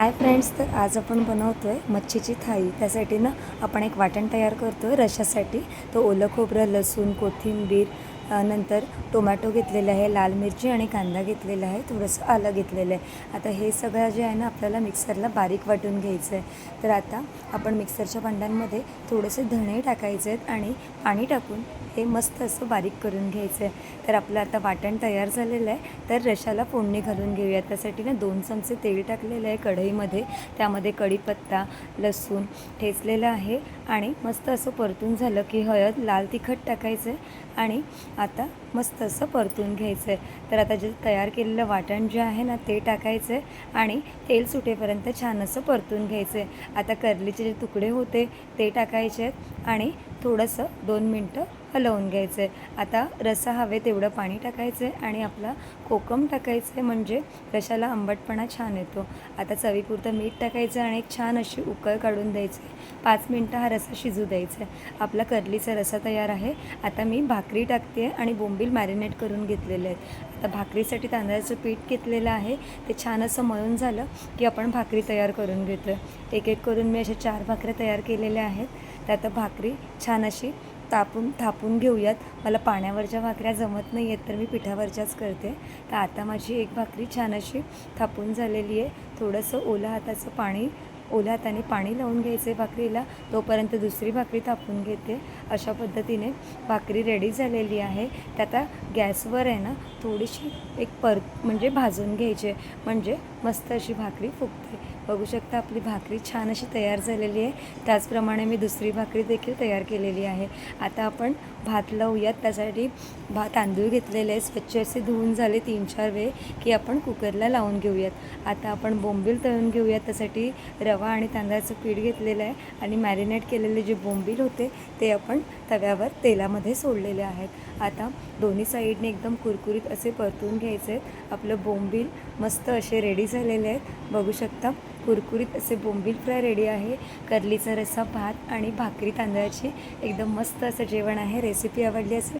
Hi friends, तर आज आपण बनवतोय मच्छीची थाळी। त्यासाठी ना आपण एक वाटण तयार करतोय रशासाठी। तो ओलं खोबरं, लसूण, कोथिंबीर, नंतर टोमॅटो घेतलेला आहे, लाल मिरची आणि कांदा घेतलेला आहे, थोडंसं आलं घेतलेलं आहे। आता हे सगळं जे आहे ना आपल्याला मिक्सरला बारीक वाटून घ्यायचं आहे। तर आता आपण मिक्सरच्या भांड्यांमध्ये थोडेसे धणे टाकायचे आहेत आणि पाणी टाकून हे मस्त असं बारीक करून घ्यायचं आहे। तर आपलं आता वाटण तयार झालेलं आहे। तर रशाला फोडणी घालून घेऊया। त्यासाठी ना 2 चमचे तेल टाकलेलं आहे कढईमध्ये। त्यामध्ये कढीपत्ता, लसूण ठेचलेलं आहे आणि मस्त असं परतून झालं की हळद, लाल तिखट टाकायचं आहे आणि आता मस्त असं परतून घ्यायचं आहे। तर आता जे तयार केलेलं वाटण जे आहे ना ते टाकायचं आहे आणि तेल सुटेपर्यंत छान असं परतून घ्यायचं आहे। आता कारलीचे जे तुकडे होते ते टाकायचे आहेत आणि थोडंसं 2 मिनटं हलवून घ्यायचं आहे। आता रस्सा हवे तेवढं पाणी टाकायचं आहे आणि आपला कोकम टाकायचं आहे, म्हणजे रशाला आंबटपणा छान येतो। आता चवीपुरतं मीठ टाकायचं आणि एक छान अशी उकळ काढून द्यायची। 5 मिनटं हा रस्सा शिजू द्यायचा आहे। आपला कारलीचा रस्सा तयार आहे। आता मी भाकरी टाकते आणि बोंबील मॅरिनेट करून घेतलेले आहेत। आता भाकरीसाठी तांदळाचं पीठ घेतलेलं आहे, ते छान असं मळून झालं की आपण भाकरी तयार करून घेतो आहे। एक एक करून मी अशा 4 भाकऱ्या तयार केलेल्या आहेत। तर आता भाकरी छान अशी थापून घेऊयात। मला पाण्यावरच्या भाकऱ्या जमत नाही आहेत तर मी पिठावरच्याच करते। तर आता माझी एक भाकरी छान अशी थापून झालेली आहे। थोडंसं ओल्या हाताने पाणी लावून घ्यायचं आहे भाकरीला, तोपर्यंत दुसरी भाकरी थापून घेते। अशा पद्धतीने भाकरी रेडी झालेली आहे। तर आता गॅसवर आहे ना थोडीशी म्हणजे भाजून घ्यायची, म्हणजे मस्त अशी भाकरी फुगते। बघू शकता आपली भाकरी छान अशी तयार झालेली आहे। त्याचप्रमाणे मी दुसरी भाकरी देखील तयार केलेली आहे। आता आपण भात लावूयात। त्यासाठी तांदूळ घेतलेले आहे, स्वच्छ असे धुवून झाले 3-4 वेळ की आपण कुकरला लावून घेऊयात। आता आपण बोंबील तळून घेऊयात। त्यासाठी रवा आणि तांदळाचं पीठ घेतलेलं आहे आणि मॅरिनेट केलेले जे बोंबील होते ते आपण तव्यावर तेलामध्ये सोडलेले आहेत। आता दोन्ही साईडने एकदम कुरकुरीत असे परतून घ्यायचे आहेत। आपलं बोंबील मस्त असे रेडी झालेले आहेत। बघू शकता कुरकुरीत असे बोंबील फ्राय रेडी आहे। कारलीचा रस्सा, भात आणि भाकरी तांदळाची एकदम मस्त असं जेवण आहे। रेसिपी आवडली असेल